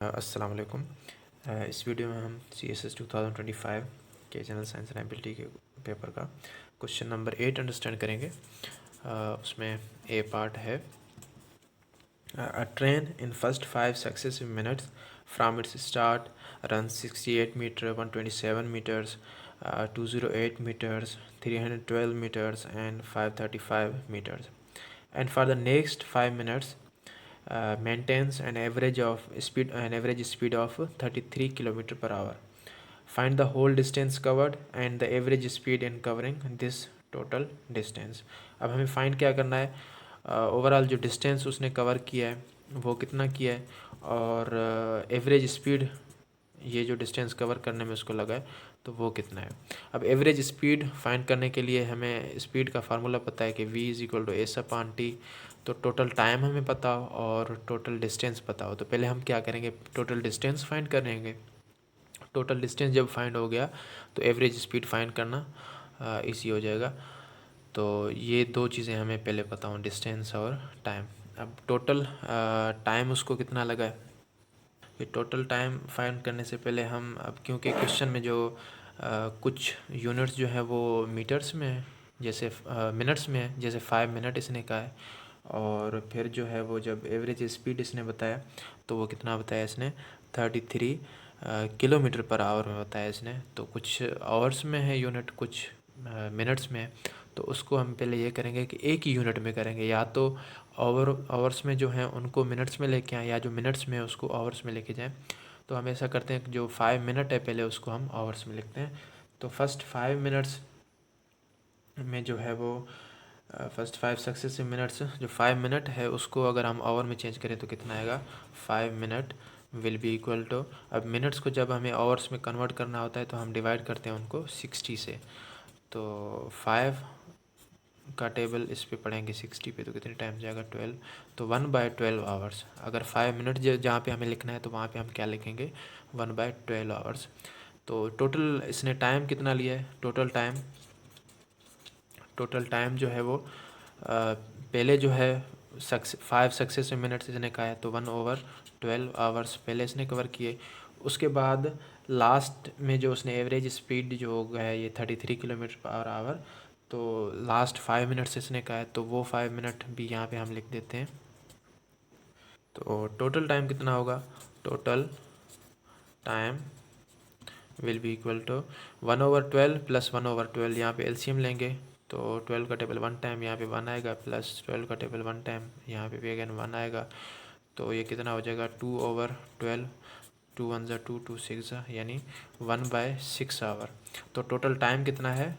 अस्सलाम वालेकुम। इस वीडियो में हम CSS 2025 के जनरल साइंस एंड एबिलिटी के पेपर का क्वेश्चन नंबर 8 अंडरस्टैंड करेंगे। उसमें ए पार्ट है, a train in first 5 successive minutes from its start run 68 metre, 127 metres, 208 metres, 312 metres and 535 metres, and for the next 5 minutes maintains an average speed of 33 km per hour. Find the whole distance covered and the average speed in covering this total distance. अब हमें find क्या करना है, overall जो distance उसने cover किया है वो कितना किया है, और एवरेज स्पीड ये जो डिस्टेंस कवर करने में उसको लगा है तो वो कितना है। अब एवरेज स्पीड फाइंड करने के लिए हमें स्पीड का फार्मूला पता है कि v=s/t। तो टोटल टाइम हमें पता हो और टोटल डिस्टेंस पता हो, तो पहले हम क्या करेंगे, टोटल डिस्टेंस फाइंड करेंगे। टोटल डिस्टेंस जब फाइंड हो गया तो एवरेज स्पीड फाइंड करना इजी हो जाएगा। तो ये दो चीज़ें हमें पहले पता हो, डिस्टेंस और टाइम। अब टोटल टाइम उसको कितना लगा है, ये टोटल टाइम फाइंड करने से पहले हम, अब क्योंकि क्वेश्चन में जो कुछ यूनिट्स जो है वो मीटर्स में है, जैसे मिनट्स में है, जैसे 5 मिनट इसने कहा है, और फिर जो है वो जब एवरेज स्पीड इसने बताया तो वो कितना बताया इसने, 33 किलोमीटर पर आवर में बताया इसने। तो कुछ आवर्स में है यूनिट, कुछ मिनट्स में है, तो उसको हम पहले ये करेंगे कि एक ही यूनिट में करेंगे, या तो आवर्स में जो हैं उनको मिनट्स में लेके आएँ, या जो मिनट्स में है उसको आवर्स में लेके जाएँ। तो हम ऐसा करते हैं कि जो 5 मिनट है पहले उसको हम आवर्स में लिखते हैं। तो फर्स्ट 5 मिनट्स में जो है वो फर्स्ट 5 सक्सेसिव मिनट्स, जो 5 मिनट है उसको अगर हम आवर में चेंज करें तो कितना आएगा, 5 minute will be equal to, अब मिनट्स को जब हमें आवर्स में कन्वर्ट करना होता है तो हम डिवाइड करते हैं उनको 60 से। तो 5 का टेबल इस पे पढ़ेंगे 60 पे तो कितने टाइम जाएगा, 12। तो 1/12 आवर्स। अगर 5 मिनट जहाँ पे हमें लिखना है तो वहाँ पे हम क्या लिखेंगे, 1/12 आवर्स। तो टोटल इसने टाइम कितना लिया है, टोटल टाइम जो है वो पहले जो है 5 सक्सेसिव मिनट्स इसने कहा है, तो 1/12 आवर्स पहले इसने कवर किए। उसके बाद लास्ट में जो उसने एवरेज स्पीड जो हो गया है ये 33 किलोमीटर पर आवर, तो लास्ट 5 मिनट्स इसने कहा है, तो वो 5 मिनट भी यहाँ पे हम लिख देते हैं। तो टोटल टाइम कितना होगा, total time will be equal to 1/12 plus 1/12, यहाँ पे एलसीएम लेंगे तो 12 का टेबल 1 टाइम यहाँ पे 1 आएगा, प्लस 12 का टेबल 1 टाइम यहाँ पे भी अगेन 1 आएगा। तो ये कितना हो जाएगा, 2/12, 2 1 2 2 6 यानी 1/6 आवर। तो टोटल टाइम कितना है,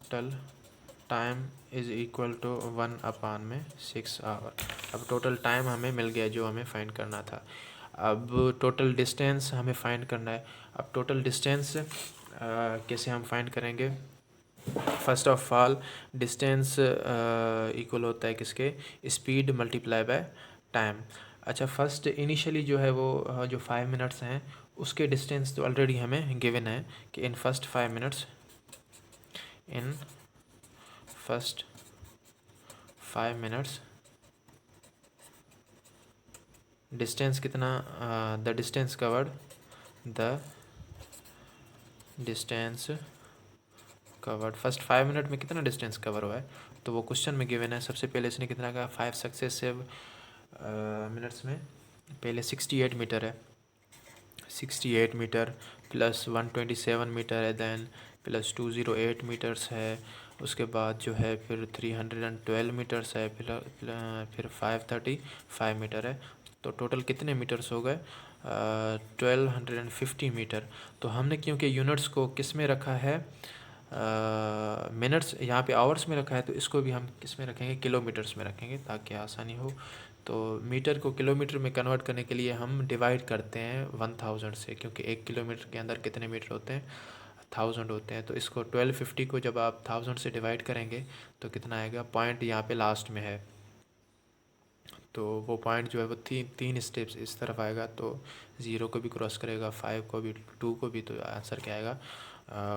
total time is equal to 1/6 hour. अब टोटल टाइम हमें मिल गया जो हमें फाइंड करना था। अब टोटल डिस्टेंस हमें फाइंड करना है। अब टोटल डिस्टेंस कैसे हम फाइंड करेंगे, first of all distance equal होता है किसके, स्पीड मल्टीप्लाई बाय टाइम। अच्छा, फर्स्ट इनिशियली जो है वो जो 5 मिनट्स हैं उसके डिस्टेंस तो ऑलरेडी हमें गिवन है कि in first 5 minutes, in first 5 minutes distance कितना, the distance covered, the distance covered first 5 minute में कितना डिस्टेंस कवर हुआ है, तो वो क्वेश्चन में गिवन है। सबसे पहले इसने कितना कहा, 5 सक्सेसिव मिनट्स में पहले 68 मीटर है, 68 मीटर प्लस 127 मीटर है, देन प्लस 208 मीटर्स है, उसके बाद जो है फिर 312 मीटर्स है, फिर 535 मीटर है। तो टोटल कितने मीटर्स हो गए, 1250 मीटर। तो हमने क्योंकि यूनिट्स को किस में रखा है, मिनट्स यहाँ पे आवर्स में रखा है, तो इसको भी हम किस में रखेंगे, किलोमीटर्स में रखेंगे ताकि आसानी हो। तो मीटर को किलोमीटर में कन्वर्ट करने के लिए हम डिवाइड करते हैं 1000 से, क्योंकि 1 किलोमीटर के अंदर कितने मीटर होते हैं, 1000 होते हैं। तो इसको 1250 को जब आप 1000 से डिवाइड करेंगे तो कितना आएगा, पॉइंट यहाँ पे लास्ट में है, तो वो पॉइंट जो है वो तीन स्टेप्स इस तरफ आएगा, तो 0 को भी क्रॉस करेगा, 5 को भी, 2 को भी, तो आंसर क्या आएगा,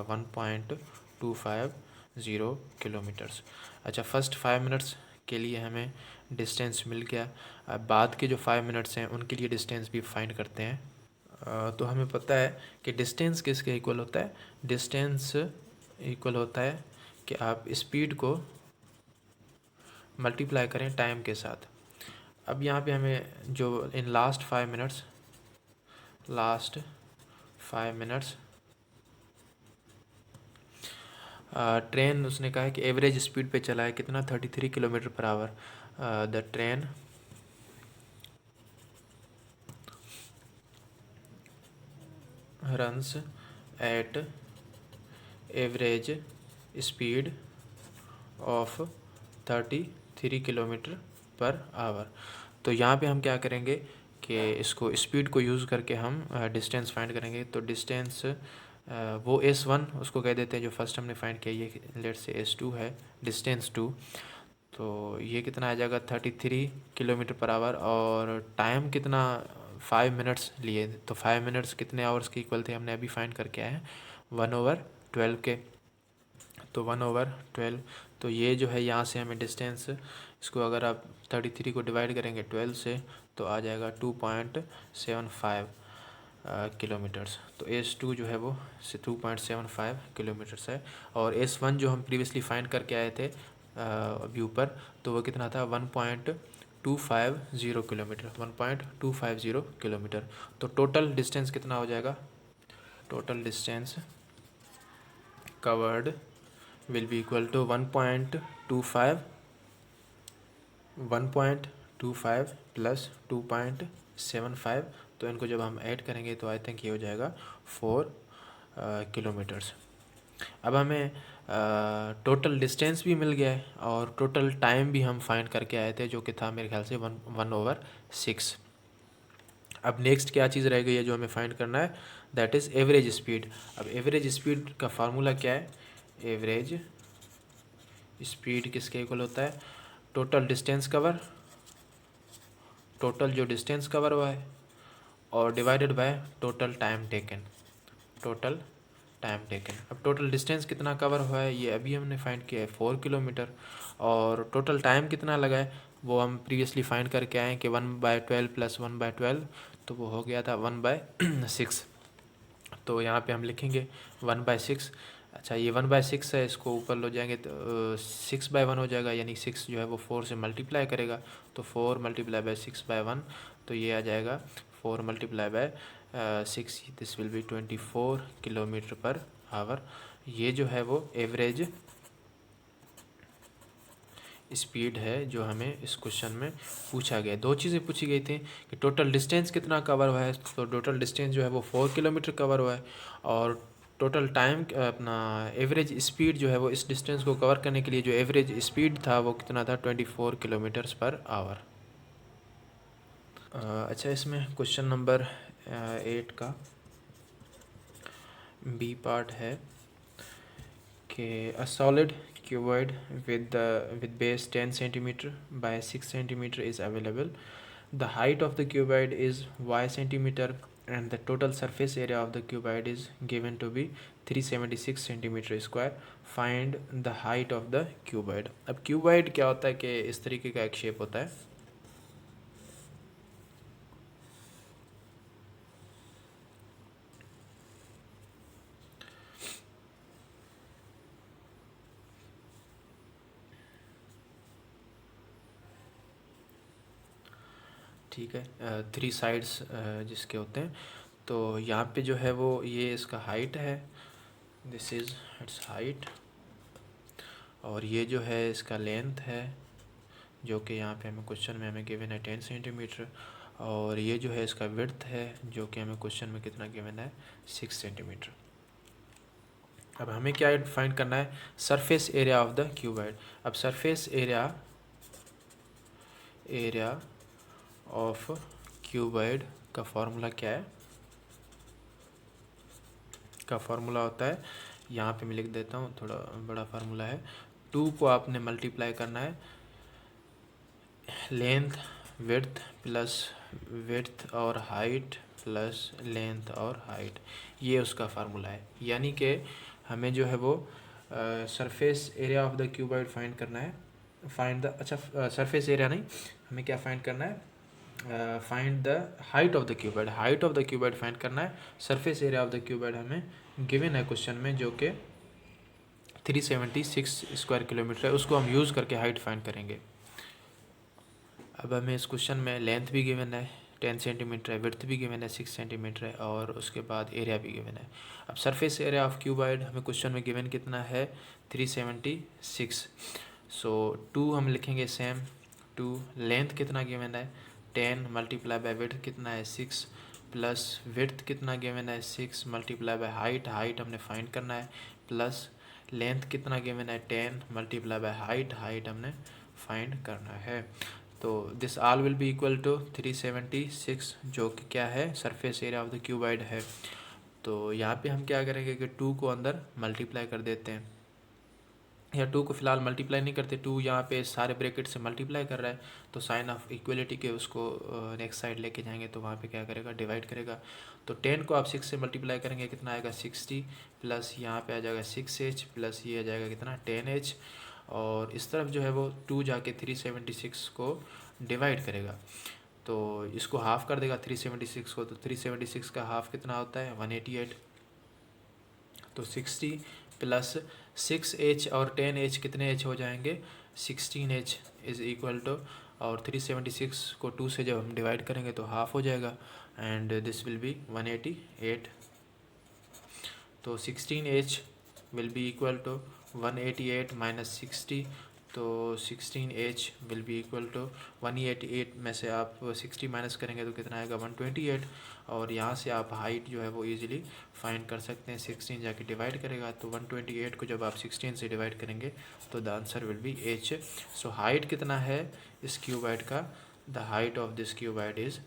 1.250 किलोमीटर्स। अच्छा, फर्स्ट 5 मिनट्स के लिए हमें डिस्टेंस मिल गया। अब बाद के जो 5 मिनट्स हैं उनके लिए डिस्टेंस भी फाइंड करते हैं। तो हमें पता है कि डिस्टेंस किसके इक्वल होता है, डिस्टेंस इक्वल होता है कि आप स्पीड को मल्टीप्लाई करें टाइम के साथ। अब यहाँ पे हमें जो इन लास्ट 5 मिनट्स ट्रेन उसने कहा है कि एवरेज स्पीड पे चला है कितना, 33 kilometre per hour. The train runs at average speed of 33 kilometre per hour. तो यहाँ पे हम क्या करेंगे कि इसको स्पीड को यूज़ करके हम डिस्टेंस फाइंड करेंगे। तो डिस्टेंस वो S1 उसको कह देते हैं जो फर्स्ट हमने फाइंड किया, ये लेट से S2 है, डिस्टेंस 2। तो ये कितना आ जाएगा 33 किलोमीटर पर आवर, और टाइम कितना 5 मिनट्स लिए। तो 5 मिनट्स कितने आवर्स के इक्वल थे हमने अभी फाइंड करके आए हैं 1/12 के। तो 1/12, तो ये जो है यहाँ से हमें डिस्टेंस, इसको अगर आप 33 को डिवाइड करेंगे 12 से तो आ जाएगा 2.75 किलोमीटर्स। तो S2 जो है वो 2.75 किलोमीटर्स है। और S1 जो हम प्रीवियसली फाइंड करके आए थे अभी ऊपर, तो वो कितना था 1.250 किलोमीटर, 1.250 किलोमीटर। तो टोटल डिस्टेंस कितना हो जाएगा, total distance covered will be equal to 1.25 plus 2.75। तो इनको जब हम ऐड करेंगे तो आई थिंक ये हो जाएगा 4 किलोमीटर्स। अब हमें टोटल डिस्टेंस भी मिल गया है और टोटल टाइम भी हम फाइंड करके आए थे, जो कि था मेरे ख्याल से 1/6। अब नेक्स्ट क्या चीज़ रह गई है जो हमें फाइंड करना है, दैट इज़ एवरेज स्पीड। अब एवरेज स्पीड का फार्मूला क्या है, एवरेज स्पीड किसके इक्वल होता है, टोटल डिस्टेंस कवर, टोटल जो डिस्टेंस कवर हुआ है, और divided by total time taken, total time taken. अब टोटल डिस्टेंस कितना कवर हुआ है ये अभी हमने फाइंड किया है 4 किलोमीटर, और टोटल टाइम कितना लगा है वो हम प्रीवियसली फाइंड करके आए हैं कि 1/12 प्लस 1/12, तो वो हो गया था 1/6। तो यहाँ पे हम लिखेंगे 1/6। अच्छा, ये 1/6 है, इसको ऊपर ले जाएंगे तो 6/1 हो जाएगा, यानी 6 जो है वो 4 से मल्टीप्लाई करेगा। तो 4 मल्टीप्लाई बाय 6/1, तो ये आ जाएगा 4 multiply by 6, this will be 24 kilometre per hour. ये जो है वो एवरेज स्पीड है जो हमें इस क्वेश्चन में पूछा गया। दो चीज़ें पूछी गई थी कि टोटल डिस्टेंस कितना कवर हुआ है, तो टोटल डिस्टेंस जो है वो 4 किलोमीटर कवर हुआ है, और टोटल टाइम अपना एवरेज स्पीड जो है वो इस डिस्टेंस को कवर करने के लिए जो एवरेज स्पीड था वो कितना था 24 किलोमीटर्स पर आवर। अच्छा, इसमें क्वेश्चन नंबर 8 का बी पार्ट है कि a solid cuboid with base 10 centimeter by 6 centimeter is available. The height of the cuboid is y centimeter and the total surface area of the cuboid is given to be 376 centimeter square. Find the height of the cuboid. अब cuboid क्या होता है कि इस तरीके का एक shape होता है, ठीक है, 3 साइड्स जिसके होते हैं। तो यहाँ पे जो है वो ये इसका हाइट है, दिस इज़ इट्स हाइट, और ये जो है इसका लेंथ है जो कि यहाँ पे हमें क्वेश्चन में हमें गिवन है 10 सेंटीमीटर, और ये जो है इसका विड्थ है जो कि हमें क्वेश्चन में कितना गिवन है 6 सेंटीमीटर। अब हमें क्या फाइंड करना है, surface area of the cuboid. अब सरफेस एरिया ऑफ क्यूबॉइड का फॉर्मूला क्या है, का फॉर्मूला होता है, यहाँ पे मैं लिख देता हूँ, थोड़ा बड़ा फार्मूला है। 2 को आपने मल्टीप्लाई करना है लेंथ विड्थ प्लस विड्थ और हाइट प्लस लेंथ और हाइट, ये उसका फार्मूला है। यानी कि हमें जो है वो surface area of the cuboid find करना है फाइंड द, अच्छा सरफेस एरिया नहीं, हमें क्या फाइंड करना है, find the height of the cuboid, height of the cuboid find करना है। Surface area of the cuboid हमें गिवन है क्वेश्चन में, जो कि 376 स्क्वायर किलोमीटर है, उसको हम यूज़ करके हाइट फाइंड करेंगे। अब हमें इस क्वेश्चन में लेंथ भी गिवन है 10 सेंटीमीटर है, विड्थ भी गिवन है 6 सेंटीमीटर है, और उसके बाद एरिया भी गिवन है। अब सरफेस एरिया ऑफ क्यूबॉइड हमें क्वेश्चन में गिवन कितना है, 376। सो 2 हम लिखेंगे सेम 2। लेंथ कितना गिवन है 10 मल्टीप्लाई बाय विड्थ कितना है 6, प्लस विड्थ कितना गिवन है 6 मल्टीप्लाई बाय हाइट, हाइट हमने फाइंड करना है, प्लस लेंथ कितना गिवन है 10 मल्टीप्लाई बाय हाइट, हाइट हमने फाइंड करना है। तो this all will be equal to 376, जो कि क्या है, surface area of the cuboid है। तो यहाँ पे हम क्या करेंगे कि 2 को अंदर मल्टीप्लाई कर देते हैं, या 2 को फिलहाल मल्टीप्लाई नहीं करते, 2 यहाँ पे सारे ब्रैकेट से मल्टीप्लाई कर रहा है, तो साइन ऑफ इक्वलिटी के उसको नेक्स्ट साइड लेके जाएंगे, तो वहाँ पे क्या करेगा, डिवाइड करेगा। तो 10 को आप 6 से मल्टीप्लाई करेंगे, कितना आएगा 60, प्लस यहाँ पे आ जाएगा 6h, प्लस ये आ जाएगा कितना 10h, और इस तरफ जो है वो 2 जाके 376 को डिवाइड करेगा, तो इसको हाफ़ कर देगा 376 को, तो 376 का हाफ़ कितना होता है 188। तो 60 प्लस 6h और 10h कितने h हो जाएंगे, 16h इज़ इक्वल टू, और 376 को 2 से जब हम डिवाइड करेंगे तो हाफ़ हो जाएगा, एंड दिस विल बी 188। तो 16h will be equal to 188 minus 60, तो 16h will be equal to 188 में से आप 60 माइनस करेंगे तो कितना आएगा 128, और यहाँ से आप हाइट जो है वो इजीली फाइंड कर सकते हैं। 16 जाके डिवाइड करेगा तो 128 को जब आप 16 से डिवाइड करेंगे तो the answer will be h। So height कितना है इस क्यूबॉइड का, the height of this cuboid is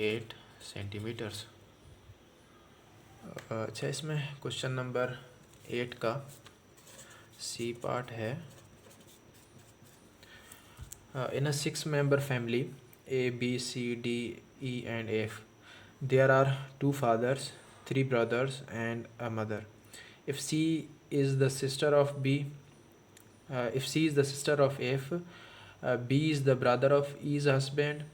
8 centimetres. अच्छा, इसमें क्वेश्चन नंबर 8 का सी पार्ट है। In a 6-member family, A, B, C, D, E and F, there are 2 fathers, 3 brothers and a mother. If C is the sister of B, if C is the sister of F, B is the brother of E's husband,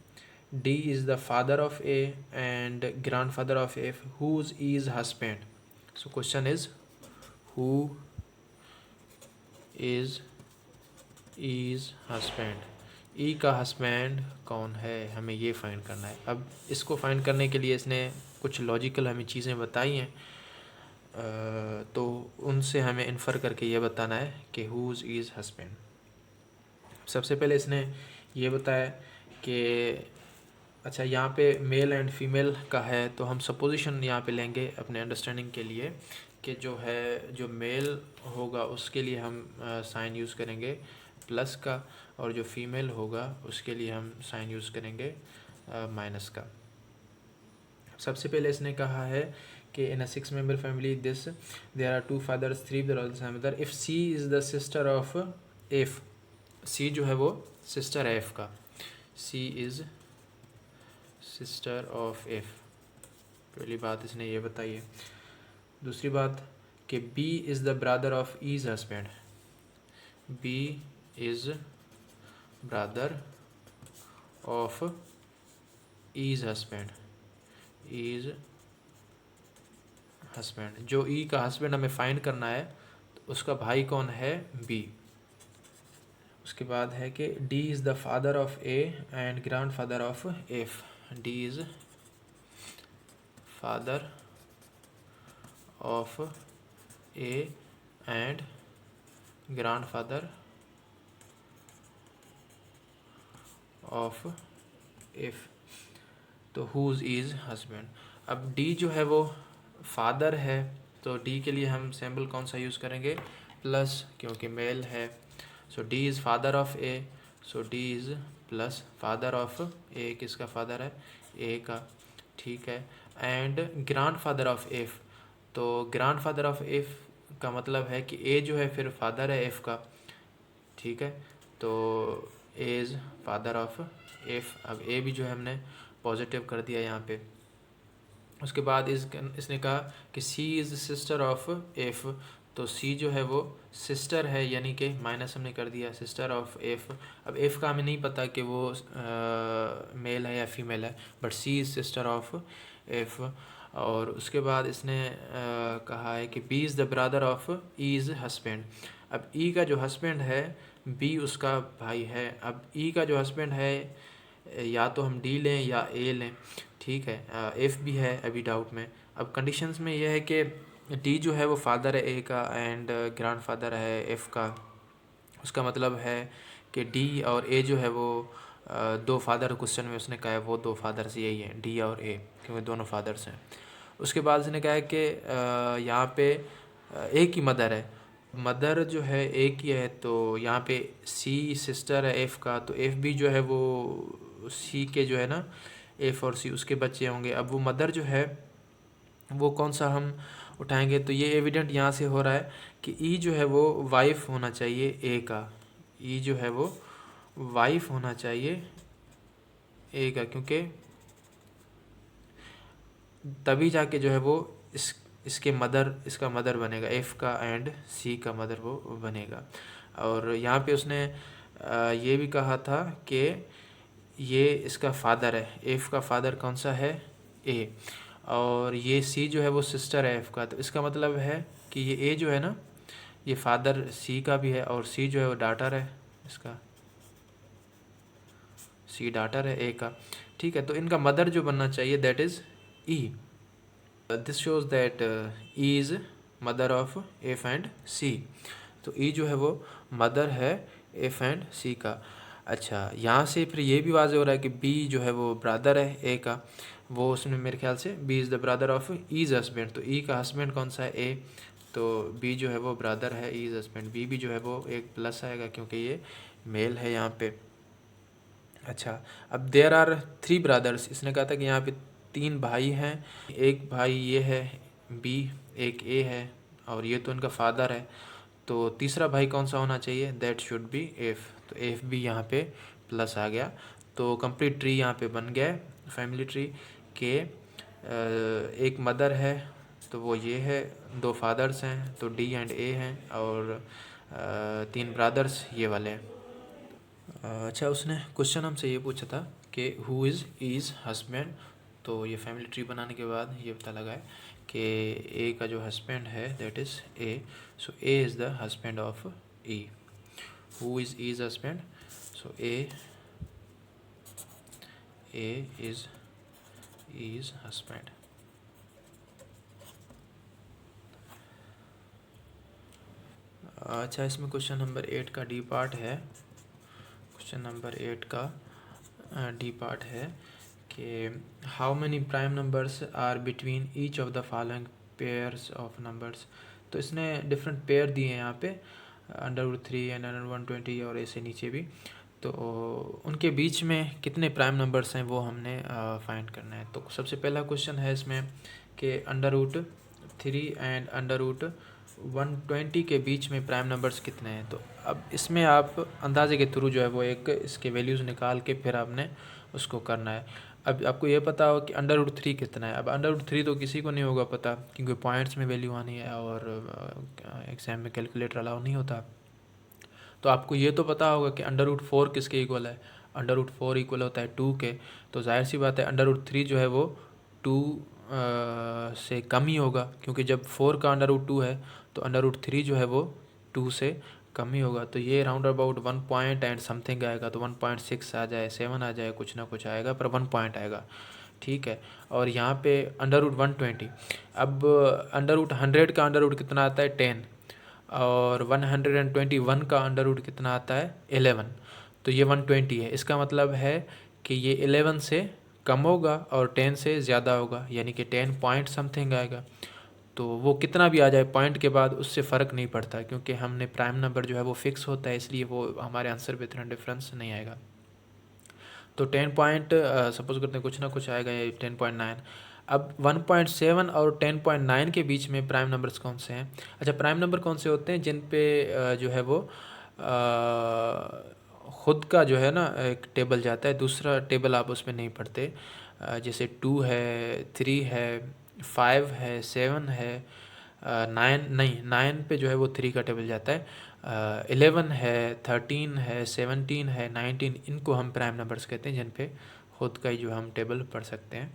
D is the father of A and grandfather of F, who's E's husband? So question is, who is E's husband? ई का husband कौन है, हमें ये find करना है। अब इसको find करने के लिए इसने कुछ लॉजिकल हमें चीज़ें बताई हैं, तो उनसे हमें इन्फर करके ये बताना है कि हुज़ इज़ हस्बैंड। सबसे पहले इसने ये बताया कि अच्छा यहाँ पे मेल एंड फीमेल का है, तो हम सपोजिशन यहाँ पे लेंगे अपने अंडरस्टैंडिंग के लिए कि जो है, जो मेल होगा उसके लिए हम साइन यूज़ करेंगे प्लस का, और जो फीमेल होगा उसके लिए हम साइन यूज़ करेंगे माइनस का। सबसे पहले इसने कहा है कि in a 6-member family this there are 2 fathers 3 brothers and mother, if C is the sister of F, C जो है वो सिस्टर है एफ का, C is sister of F, पहली बात इसने ये बताई है। दूसरी बात कि B is the brother of E's husband, B is brother of E's husband, E's husband, जो ई का हस्बैंड हमें फाइंड करना है तो उसका भाई कौन है, बी। उसके बाद है कि D is the father of A and grandfather of F, D is father of A and grandfather of F, तो हुज़ इज़ हस्बैंड। अब डी जो है वो फादर है, तो डी के लिए हम सिंबल कौन सा यूज़ करेंगे, प्लस, क्योंकि मेल है। So D is father of A, so D is plus father of A, किसका फादर है, ए का, ठीक है। And grandfather of F, तो ग्रैंड फादर ऑफ एफ का मतलब है कि ए जो है फिर फादर है एफ का, ठीक है। तो A is father of F, अब ए भी जो है हमने पॉजिटिव कर दिया यहाँ पे। उसके बाद इसने कहा कि सी इज़ सिस्टर ऑफ एफ, तो सी जो है वो सिस्टर है, यानी कि माइनस हमने कर दिया, सिस्टर ऑफ एफ। अब एफ का हमें नहीं पता कि वो मेल है या फीमेल है, but C is sister of F. और उसके बाद इसने कहा है कि B is the brother of E is husband. अब ई का जो हस्बैंड है, बी उसका भाई है। अब ई का जो हस्बैंड है, या तो हम डी लें या ए लें, ठीक है। एफ भी है अभी डाउट में। अब कंडीशंस में यह है कि डी जो है वो फादर है ए का एंड ग्रैंड फादर है एफ का। उसका मतलब है कि डी और ए जो है वो दो फादर, क्वेश्चन में उसने कहा है वो दो फादर्स यही हैं, डी और ए, क्योंकि दोनों फादर्स हैं। उसके बाद उसने कहा है कि यहाँ पे एक ही मदर है, मदर जो है एक ही है, तो यहाँ पे सी सिस्टर है एफ़ का, तो एफ़ भी जो है वो सी के जो है ना, एफ़ और सी उसके बच्चे होंगे। अब वो मदर जो है वो कौन सा हम उठाएंगे, तो ये एविडेंट यहाँ से हो रहा है कि ई जो है वो वाइफ होना चाहिए ए का, ई जो है वो वाइफ होना चाहिए ए का, क्योंकि तभी जाके जो है वो इसके मदर, इसका मदर बनेगा, एफ़ का एंड सी का मदर वो बनेगा। और यहाँ पे उसने ये भी कहा था कि ये इसका फादर है, एफ़ का फादर कौन सा है, ए, और ये सी जो है वो सिस्टर है एफ़ का। तो इसका मतलब है कि ये ए जो है ना, ये फादर सी का भी है, और सी जो है वो डाटर है इसका, सी डाटर है ए का, ठीक है। तो इनका मदर जो बनना चाहिए that is E. This shows that E is mother of F and C. तो ई जो है वो मदर है एफ एंड सी का। अच्छा, यहाँ से फिर ये भी वाज़ेह हो रहा है कि बी जो है वो ब्रदर है ए का, वो उसमें मेरे ख्याल से B is the brother of E's husband. तो ई का हस्बैंड कौन सा है, ए, तो बी जो है वो ब्रदर है ईज़ हस्बैंड। बी भी जो है वो एक प्लस आएगा क्योंकि ये मेल है यहाँ पे। अच्छा, अब देयर आर 3 ब्रदर्स, इसने कहा था कि यहाँ पे 3 भाई हैं, एक भाई ये है बी, एक ए है, और ये तो इनका फादर है। तो तीसरा भाई कौन सा होना चाहिए, दैट शुड बी एफ। तो एफ भी यहाँ पे प्लस आ गया। तो कंप्लीट ट्री यहाँ पे बन गया, फैमिली ट्री के एक मदर है तो वो ये है, 2 फादर्स हैं तो डी एंड ए हैं, और 3 ब्रदर्स ये वाले हैं। अच्छा, उसने क्वेश्चन हमसे ये पूछा था कि हु इज़ हस्बैंड। तो ये फैमिली ट्री बनाने के बाद ये पता लगा है कि ए का जो हस्बैंड है that is A, so A is the husband of E. Who is husband, so A is husband. अच्छा, इसमें क्वेश्चन नंबर 8 का डी पार्ट है। क्वेश्चन नंबर 8 का डी पार्ट है कि how many prime numbers are between each of the following pairs of numbers. तो इसने different pair दिए हैं यहाँ पे, √3 एंड √120 और ऐसे नीचे भी। तो उनके बीच में कितने प्राइम नंबर्स हैं वो हमने फाइंड करना है। तो सबसे पहला क्वेश्चन है इसमें कि √3 एंड √120 के बीच में प्राइम नंबर्स कितने हैं। तो अब इसमें आप अंदाजे के थ्रू जो है वो एक इसके वैल्यूज़ निकाल के फिर आपने उसको करना है। अब आपको ये पता हो कि √3 कितना है। अब √3 तो किसी को नहीं होगा पता, क्योंकि पॉइंट्स में वैल्यू आनी है और एग्ज़ाम में कैलकुलेटर अलाउ नहीं होता। तो आपको ये तो पता होगा कि √4 किसके इक्वल है, √4 इक्वल होता है 2 के। तो जाहिर सी बात है √3 जो है वो 2 से कम ही होगा, क्योंकि जब 4 का √2 है तो √3 जो है वो 2 से कम ही होगा। तो ये round about 1 point and something आएगा, तो 1.6 आ जाए, 7 आ जाए, कुछ ना कुछ आएगा, पर 1 पॉइंट आएगा, ठीक है। और यहाँ पे √120, अब √100 का अंडर रूट कितना आता है, 10, और 121 का अंडर रूट कितना आता है, 11। तो ये 120 है, इसका मतलब है कि ये 11 से कम होगा और 10 से ज़्यादा होगा, यानी कि 10 पॉइंट समथिंग आएगा। तो वो कितना भी आ जाए पॉइंट के बाद उससे फ़र्क नहीं पड़ता, क्योंकि हमने प्राइम नंबर जो है वो फिक्स होता है, इसलिए वो हमारे आंसर पे इतना डिफरेंस नहीं आएगा। तो 10 पॉइंट सपोज करते हैं कुछ ना कुछ आएगा, ये 10.9। अब 1.7 और 10.9 के बीच में प्राइम नंबर्स कौन से हैं। अच्छा, प्राइम नंबर कौन से होते हैं जिन पे जो है वो ख़ुद का जो है ना एक टेबल जाता है, दूसरा टेबल आप उसमें नहीं पढ़ते। जैसे 2 है, 3 है, 5 है, 7 है, 9 नहीं, 9 पे जो है वो 3 का टेबल जाता है। 11 है, 13 है, 17 है, 19, इनको हम प्राइम नंबर्स कहते हैं जिन पे खुद का ही जो हम टेबल पढ़ सकते हैं।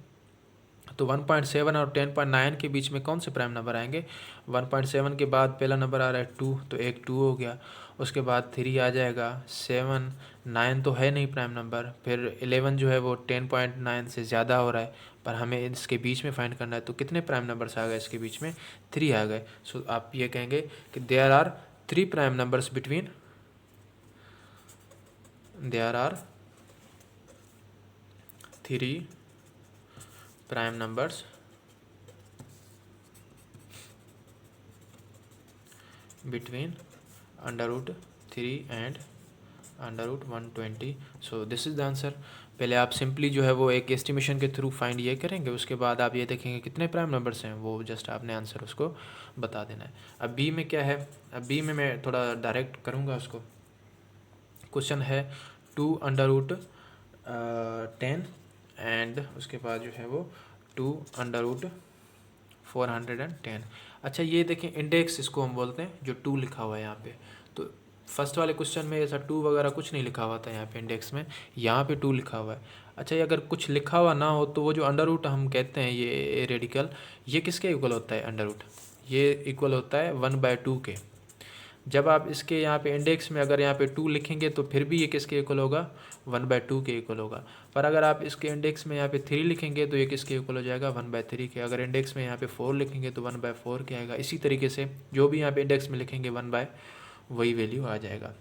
तो 1.7 और 10.9 के बीच में कौन से प्राइम नंबर आएंगे? 1.7 के बाद पहला नंबर आ रहा है 2, तो एक 2 हो गया। उसके बाद 3 आ जाएगा, 7, 9 तो है नहीं प्राइम नंबर, फिर 11 जो है वो 10.9 से ज़्यादा हो रहा है, पर हमें इसके बीच में फाइंड करना है। तो कितने प्राइम नंबर्स आ गए इसके बीच में? 3 आ गए। सो आप ये कहेंगे कि there are 3 prime numbers between, there are 3 prime numbers between under root 3 and under root 120. So this is the answer. पहले आप सिंपली जो है वो एक एस्टिमेशन के थ्रू फाइंड ये करेंगे, उसके बाद आप ये देखेंगे कितने प्राइम नंबर्स हैं, वो जस्ट आपने आंसर उसको बता देना है। अब बी में क्या है? अब बी में मैं थोड़ा डायरेक्ट करूँगा उसको। क्वेश्चन है 2 अंडर रूट 10 एंड उसके बाद जो है वो 2 अंडर रूट 410। अच्छा ये देखें, इंडेक्स इसको हम बोलते हैं, जो 2 लिखा हुआ है यहाँ पे। तो फर्स्ट वाले क्वेश्चन में ऐसा 2 वगैरह कुछ नहीं लिखा हुआ था यहाँ पे इंडेक्स में, यहाँ पे 2 लिखा हुआ है। अच्छा ये अगर कुछ लिखा हुआ ना हो तो वो जो अंडर रूट हम कहते हैं ये रेडिकल, ये किसके इक्वल होता है? अंडर रूट ये इक्वल होता है 1/2 के। जब आप इसके यहाँ पे इंडेक्स में अगर यहाँ पे 2 लिखेंगे तो फिर भी ये किसके इक्वल होगा? 1/2 के इक्वल होगा। पर अगर आप इसके इंडेक्स में यहाँ पे 3 लिखेंगे तो ये किसके इक्वल हो जाएगा? 1/3 के। अगर इंडेक्स में यहाँ पे 4 लिखेंगे तो 1/4 के आएगा। इसी तरीके से जो भी यहाँ पे इंडेक्स में लिखेंगे 1/ वही वैल्यू आ जाएगा।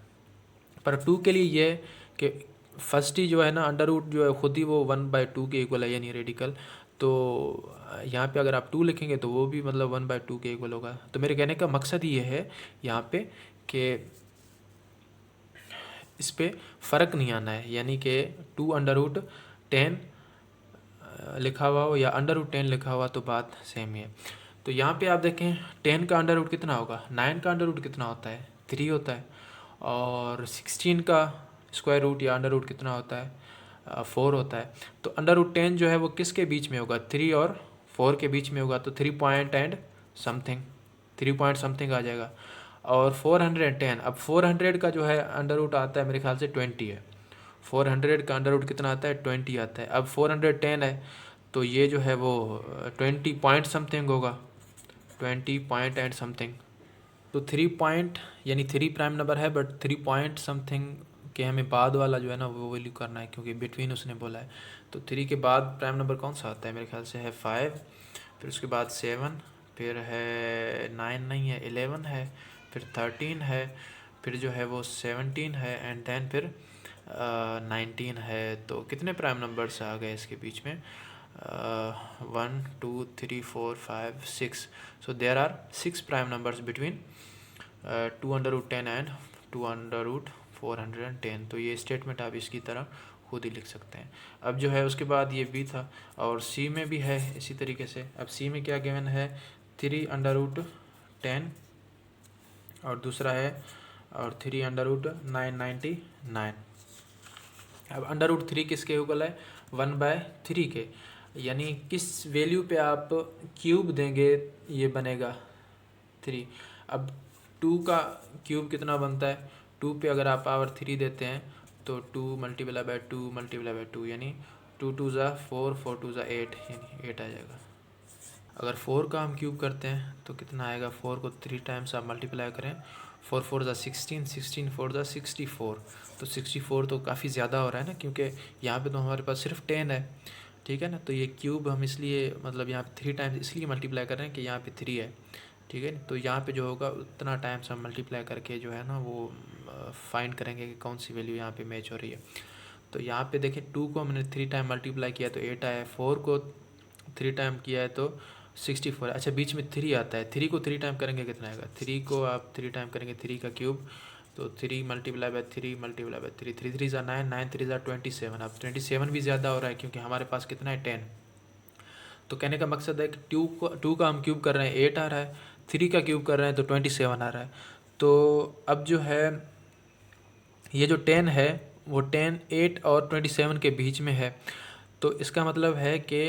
पर 2 के लिए ये कि फर्स्ट ही जो है ना अंडर रूट जो है खुद ही वो 1/2 के इक्वल है, यानी रेडिकल। तो यहाँ पे अगर आप 2 लिखेंगे तो वो भी मतलब 1/2 के इक्वल होगा। तो मेरे कहने का मकसद ये है यहाँ पे कि इस पर फ़र्क नहीं आना है, यानी कि 2 अंडर रूट 10 लिखा हुआ हो या अंडर रूट 10 लिखा हुआ तो बात सेम ही है। तो यहाँ पे आप देखें 10 का अंडर रूट कितना होगा? 9 का अंडर रूट कितना होता है? 3 होता है। और 16 का स्क्वायर रूट या अंडर रूट कितना होता है? 4 होता है। तो अंडर रूट 10 जो है वो किसके बीच में होगा? 3 और 4 के बीच में होगा, तो 3 point and something, 3 point something आ जाएगा। और 410, अब 400 का जो है अंडर रूट आता है मेरे ख्याल से 20 है। 400 का अंडर रूट कितना आता है? 20 आता है। अब 410 है तो ये जो है वो 20 पॉइंट समथिंग होगा, 20 पॉइंट एंड समथिंग। तो 3 पॉइंट यानी 3 प्राइम नंबर है, बट 3 पॉइंट समथिंग के हमें बाद वाला जो है ना वो वैल्यू करना है, क्योंकि बिटवीन उसने बोला है। तो 3 के बाद प्राइम नंबर कौन सा आता है? मेरे ख्याल से है 5, फिर उसके बाद 7, फिर है 9 नहीं है, 11 है, फिर 13 है, फिर जो है वो 17 है, एंड देन फिर 19 है। तो कितने प्राइम नंबर्स आ गए इसके बीच में? 1 2 3 4 5 6। So there are 6 prime numbers between 2 under root 10 and 2 under root 410। तो ये स्टेटमेंट आप इसकी तरह खुद ही लिख सकते हैं। अब जो है उसके बाद ये बी था, और सी में भी है इसी तरीके से। अब सी में क्या गिवन है? 3 अंडर रूट 10 और दूसरा है और 3 अंडर रूट 999। अब अंडर रूट 3 किसके इक्वल है? 1/3 के। यानी किस वैल्यू पे आप क्यूब देंगे ये बनेगा 3। अब 2 का क्यूब कितना बनता है? 2 पे अगर आप पावर 3 देते हैं तो 2 मल्टीप्लाई बाय 2 मल्टीप्लाई बाय 2, यानी 2 2 ज़ा 4, 4 2 ज़ा 8, यानी 8 आ जाएगा। अगर 4 का हम क्यूब करते हैं तो कितना आएगा? 4 को 3 टाइम्स आप मल्टीप्लाई करें, 4 4 ज़ा 16, 16 4 ज़ा 64। तो 64 तो काफ़ी ज़्यादा हो रहा है ना, क्योंकि यहाँ पे तो हमारे पास सिर्फ 10 है, ठीक है ना। तो ये क्यूब हम इसलिए मतलब यहाँ पे 3 टाइम्स इसलिए मल्टीप्लाई कर रहे हैं कि यहाँ पे 3 है, ठीक है। तो यहाँ पे जो होगा उतना टाइम्स हम मल्टीप्लाई करके जो है ना वो फाइंड करेंगे कि कौन सी वैल्यू यहाँ पे मैच हो रही है। तो यहाँ पे देखें 2 को हमने 3 टाइम मल्टीप्लाई किया तो 8 आया, 4 को 3 टाइम किया है तो 64। अच्छा बीच में 3 आता है, 3 को 3 टाइम करेंगे कितना आएगा? 3 को आप 3 टाइम करेंगे 3 का क्यूब, तो 3 मल्टीप्लाई बाय 3 मल्टीप्लाई बाय 3, 3 3 ज़ा 9, 9 3 ज़ा 27। अब 27 भी ज़्यादा हो रहा है क्योंकि हमारे पास कितना है? 10। तो कहने का मकसद है कि 2 का हम क्यूब कर रहे हैं 8 आ रहा है, 3 का क्यूब कर रहे हैं तो 27 आ रहा है। तो अब जो है ये जो 10 है वो 10, 8 और 27 के बीच में है। तो इसका मतलब है कि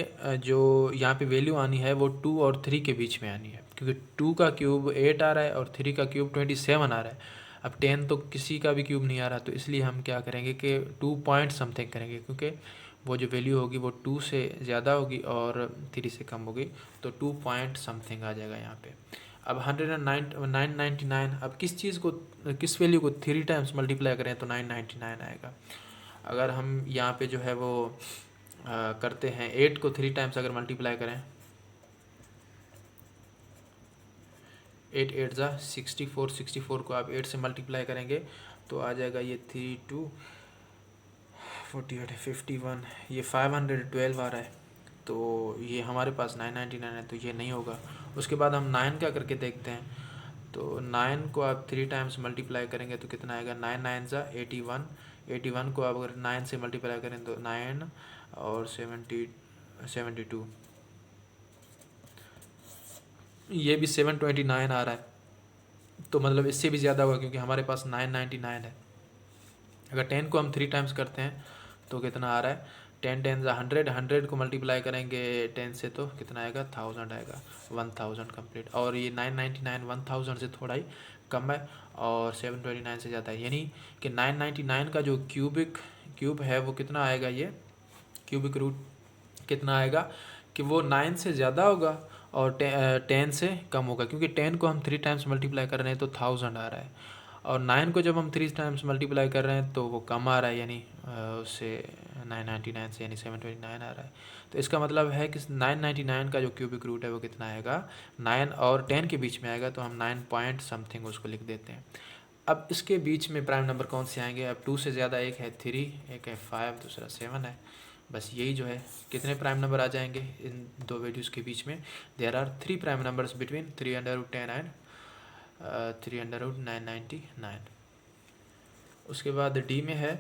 जो यहाँ पे वैल्यू आनी है वो 2 और 3 के बीच में आनी है, क्योंकि 2 का क्यूब 8 आ रहा है और 3 का क्यूब 27 आ रहा है। अब 10 तो किसी का भी क्यूब नहीं आ रहा, तो इसलिए हम क्या करेंगे कि 2 पॉइंट समथिंग करेंगे, क्योंकि वो जो वैल्यू होगी वो 2 से ज़्यादा होगी और 3 से कम होगी, तो 2 पॉइंट समथिंग आ जाएगा यहाँ पे। अब 999, अब किस चीज़ को, किस वैल्यू को 3 टाइम्स मल्टीप्लाई करें तो 999 आएगा। अगर हम यहाँ पे जो है वो करते हैं 8 को 3 टाइम्स अगर मल्टीप्लाई करें, 8 8 जा 64, 64 को आप 8 से मल्टीप्लाई करेंगे तो आ जाएगा ये 3 2 48 51, ये 512 आ रहा है, तो ये हमारे पास 999 है, तो ये नहीं होगा। उसके बाद हम 9 का करके देखते हैं, तो 9 को आप 3 टाइम्स मल्टीप्लाई करेंगे तो कितना आएगा, 9 9 जा 81, 81 को आप अगर 9 से मल्टीप्लाई करें तो 9 और 72, ये भी 729 आ रहा है, तो मतलब इससे भी ज़्यादा होगा क्योंकि हमारे पास 999 है। अगर 10 को हम 3 टाइम्स करते हैं तो कितना आ रहा है, 10 10 जा 100, 100 को मल्टीप्लाई करेंगे 10 से तो कितना आएगा, 1000 आएगा, 1000 कंप्लीट। और ये 999 1000 से थोड़ा ही कम है और 729 से ज़्यादा है, यानी कि 999 का जो क्यूब है वो कितना आएगा, ये क्यूबिक रूट कितना आएगा कि वो 9 से ज़्यादा होगा और 10 से कम होगा, क्योंकि 10 को हम 3 टाइम्स मल्टीप्लाई कर रहे हैं तो 1000 आ रहा है, और 9 को जब हम 3 टाइम्स मल्टीप्लाई कर रहे हैं तो वो कम आ रहा है, यानी उससे 999 से, यानी 729 आ रहा है। तो इसका मतलब है कि 999 का जो क्यूबिक रूट है वो कितना आएगा, 9 और 10 के बीच में आएगा, तो हम 9 पॉइंट समथिंग उसको लिख देते हैं। अब इसके बीच में प्राइम नंबर कौन से आएंगे, अब 2 से ज़्यादा, एक है 3, एक है 5, दूसरा 7 है, बस यही जो है कितने प्राइम नंबर आ जाएंगे इन दो वैल्यूज़ के बीच में। There are 3 prime numbers between 3/10 and 3/999। उसके बाद डी में है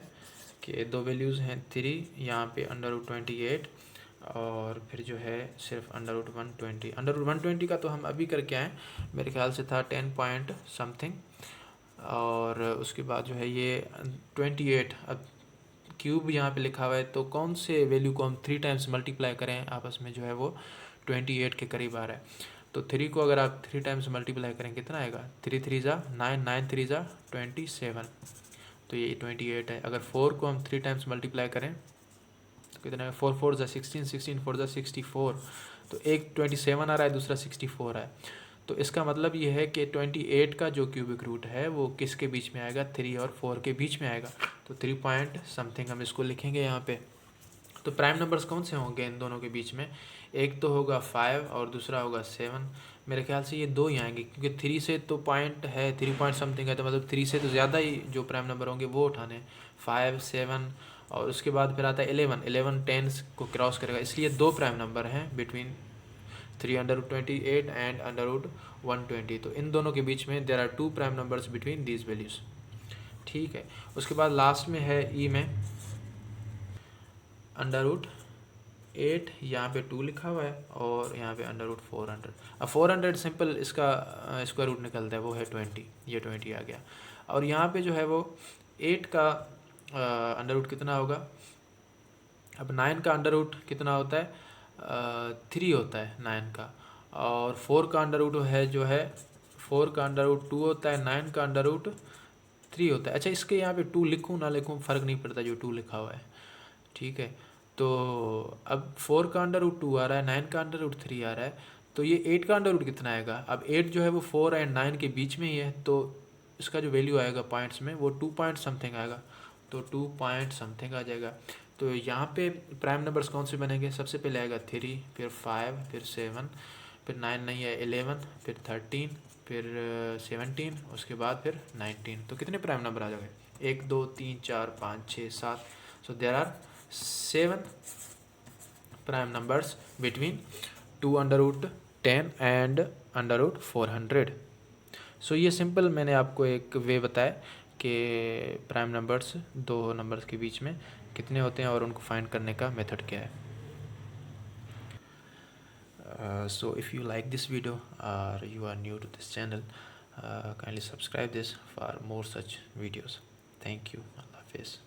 कि दो वैल्यूज़ हैं 3, यहाँ पे √28 और फिर जो है सिर्फ √120। √120 का तो हम अभी करके आए, मेरे ख्याल से था 10 पॉइंट समथिंग, और उसके बाद जो है ये 28, अब क्यूब यहाँ पे लिखा हुआ है तो कौन से वैल्यू को हम 3 टाइम्स मल्टीप्लाई करें आपस में, जो है वो 28 के करीब आ रहा है। तो 3 को अगर आप 3 टाइम्स मल्टीप्लाई करें कितना आएगा, 3 3 जा 9, 9 3 जा 27, तो ये 28 है। अगर 4 को हम 3 टाइम्स मल्टीप्लाई करें तो कितना है, 4 4 जा 16, 16 4 जा 64, तो एक 27 आ रहा है, दूसरा 64 है। तो इसका मतलब ये है कि 28 का जो क्यूबिक रूट है वो किसके बीच में आएगा, 3 और 4 के बीच में आएगा, तो 3 पॉइंट समथिंग हम इसको लिखेंगे यहाँ पे। तो प्राइम नंबर्स कौन से होंगे इन दोनों के बीच में, एक तो होगा 5 और दूसरा होगा 7, मेरे ख्याल से ये दो ही आएंगे, क्योंकि 3 से तो पॉइंट है, 3 पॉइंट समथिंग है, तो मतलब 3 से तो ज़्यादा ही जो प्राइम नंबर होंगे वो उठाने, 5 7, और उसके बाद फिर आता है 11 10 को क्रॉस करेगा, इसलिए दो प्राइम नंबर हैं बिटवीन 3/28 एंड √120, तो इन दोनों के बीच में there are 2 prime numbers between these values. ठीक है, उसके बाद लास्ट में है ई में √8, यहाँ पे 2 लिखा हुआ है और यहाँ पे √400। अब 400 सिंपल इसका स्क्वायर रूट निकलता है, वो है 20, ये 20 आ गया। और यहाँ पे जो है वो 8 का अंडर रूट कितना होगा, अब 9 का अंडर रूट कितना होता है, 3 होता है 9 का, और 4 का अंडर रूट है जो है 4 का अंडर रूट 2 होता है, 9 का अंडर रूट 3 होता है। अच्छा, इसके यहाँ पे 2 लिखूँ ना लिखूँ फ़र्क नहीं पड़ता, जो 2 लिखा हुआ है, ठीक है। तो अब 4 का अंडर रूट 2 आ रहा है, 9 का अंडर रूट 3 आ रहा है, तो ये 8 का अंडर रूट कितना आएगा, अब 8 जो है वो 4 एंड 9 के बीच में ही है, तो इसका जो वैल्यू आएगा पॉइंट्स में वो 2 पॉइंट समथिंग आएगा, तो 2 पॉइंट समथिंग आ जाएगा। तो यहाँ पे प्राइम नंबर्स कौन से बनेंगे, सबसे पहले आएगा 3, फिर 5, फिर 7, फिर 9 नहीं है 11, फिर 13, फिर 17, उसके बाद फिर 19, तो कितने प्राइम नंबर आ जाएंगे, 1 2 3 4 5 6 7, so there are 7 prime numbers between 2/10 and √400। So ये सिंपल मैंने आपको एक वे बताया कि प्राइम नंबर्स दो नंबर्स के बीच में कितने होते हैं और उनको फाइंड करने का मेथड क्या है। So if you like this video or you are new to this channel, kindly subscribe this for more such videos. Thank you. Allah Hafiz.